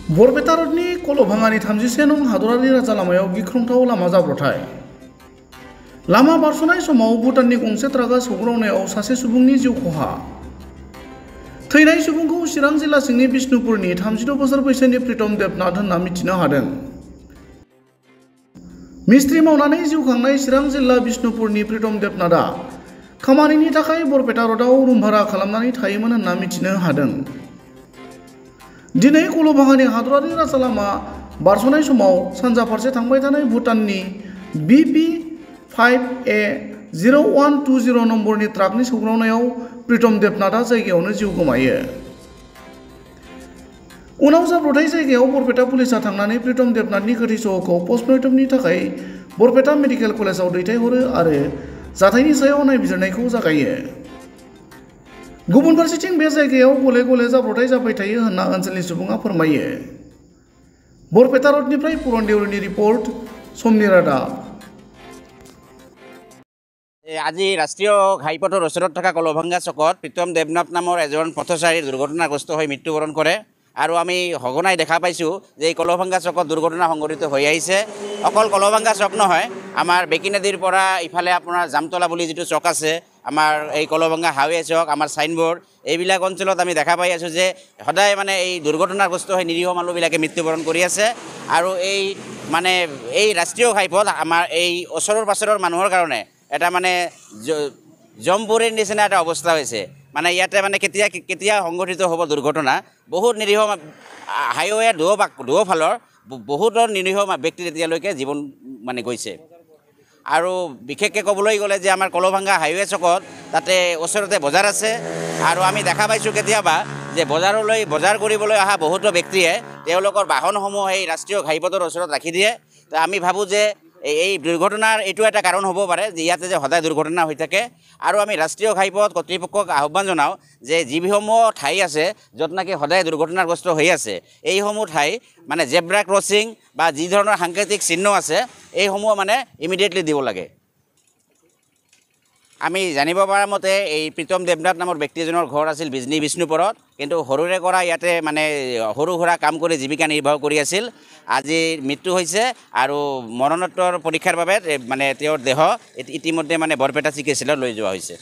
बरपेटा रोडनि कलभाङानि 31 नं हादरारि राजा लामायाव गिख्रंथाव लामा जाब्रथाय। लामा बारस'नाय समाव भुटाननि गंसे ट्राकआ सौग्रावनायाव सासे सुबुंनि जिउ खहा। थैनाय सुबुंखौ चिरां जिल्ला सिंनि बिष्णुपुरनि 36 बोसोर बैसोनि प्रीतम देबनाथ होनना मिथिनो हादों। मिस्ट्रि मावनानै जिउ खांनाय चिरां जिल्ला बिष्णुपुरनि प्रीतम देबनाथआ खामानिनि थाखाय बरपेटा र'डआव रुम भारा खालामनानै थायोमोन होनना मिथिनो हादों। दिनै कलभाङानि हादरारि राजा लामा बारस'नाय समाव सानजा फारसे थांबाय थानाय भुटाननि BP5A 0120 नम्बरनि ट्राकनि सौग्रावनायाव प्रीतम देबनाथआ जायगायावनो जिउ गोमायो। उनाव जाब्रथाय जायगायाव बरपेटा पुलिसआ थांनानै प्रीतम देबनाथनि गोथै सह'खौ पस्टमर्टेमनि थाखाय बरपेटा मेडिकेल कलेजाव दैथायहरो आरो जाथायनि सायाव नायबिजिरनायखौ जागायो। गुबुन फारसेथिं बे जायगायाव गले गले जाब्रथाय जाबाय थायो होनना ओनसोलनि सुबुङा फोरमायो। बरपेटा र'डनिफ्राय पुरन देउरिनि रिपर्ट, समनि रादाब। আজি ৰাষ্ট্ৰীয় ঘাইপথৰ ওচৰত থকা কলভাঙ্গা চকত প্ৰীতম দেৱনাথ নামৰ এজন পথচাৰীৰ দুৰ্ঘটনাগ্ৰস্ত হৈ মৃত্যুবৰণ কৰে আৰু আমি সঘনাই দেখা পাইছোঁ যে এই কলভাঙ্গা চকত দুৰ্ঘটনা সংঘটিত হৈ আহিছে। অকল কলভাঙ্গা চক নহয়, আমাৰ বেকিনদীৰ পৰা ইফালে আপোনাৰ জামতলা বুলি যিটো চক আছে, আমাৰ এই কলভাঙ্গা হাইৱে চক, আমাৰ চাইনবোৰ্ড, এইবিলাক অঞ্চলত আমি দেখা পাই আছোঁ যে সদায় মানে এই দুৰ্ঘটনাগ্ৰস্ত হৈ নিৰীহ মানুহবিলাকে মৃত্যুবৰণ কৰি আছে। আৰু এই ৰাষ্ট্ৰীয় ঘাইপথ আমাৰ এই ওচৰৰ পাছৰৰ মানুহৰ কাৰণে এটা মানে জমপুৰীৰ নিচিনা এটা অৱস্থা হৈছে। মানে ইয়াতে মানে কেতিয়া সংঘটিত হ'ব দুৰ্ঘটনা, বহুত নিৰীহ হাইৱে দুয়োফালৰ বহুতো নিৰীহ ব্যক্তিৰ এতিয়ালৈকে জীৱন মানে গৈছে। আৰু বিশেষকৈ ক'বলৈ গ'লে যে আমাৰ কলভাঙ্গা হাইৱে চকত তাতে ওচৰতে বজাৰ আছে আৰু আমি দেখা পাইছোঁ কেতিয়াবা যে বজাৰ কৰিবলৈ অহা বহুতো ব্যক্তিয়ে তেওঁলোকৰ বাহনসমূহ এই ৰাষ্ট্ৰীয় ঘাইপথৰ ওচৰত ৰাখি দিয়ে। তো আমি ভাবোঁ যে এই দুৰ্ঘটনাৰ এইটো এটা কাৰণ হ'ব পাৰে যে ইয়াতে যে সদায় দুৰ্ঘটনা হৈ থাকে। আৰু আমি ৰাষ্ট্ৰীয় ঘাইপথ কৰ্তৃপক্ষক আহ্বান জনাওঁ যে যিসমূহ ঠাই আছে য'ত নেকি সদায় দুৰ্ঘটনাগ্ৰস্ত হৈ আছে, এইসমূহ ঠাই মানে জেব্ৰা ক্ৰছিং বা যি ধৰণৰ সাংকেতিক চিহ্ন আছে এইসমূহ মানে ইমিডিয়েটলি দিব লাগে। আমি জানিব পৰা মতে এই প্ৰীতম দেৱনাথ নামৰ ব্যক্তিজনৰ ঘৰ আছিল বিষ্ণুপুৰত, কিন্তু সৰুৰে পৰা ইয়াতে মানে সৰু সুৰা কাম কৰি জীৱিকা নিৰ্বাহ কৰি আছিল। আজি মৃত্যু হৈছে আৰু মৰণোত্তৰ পৰীক্ষাৰ বাবে মানে তেওঁৰ দেহ ইতিমধ্যে মানে বৰপেটা চিকিৎসালয়ত লৈ যোৱা হৈছে।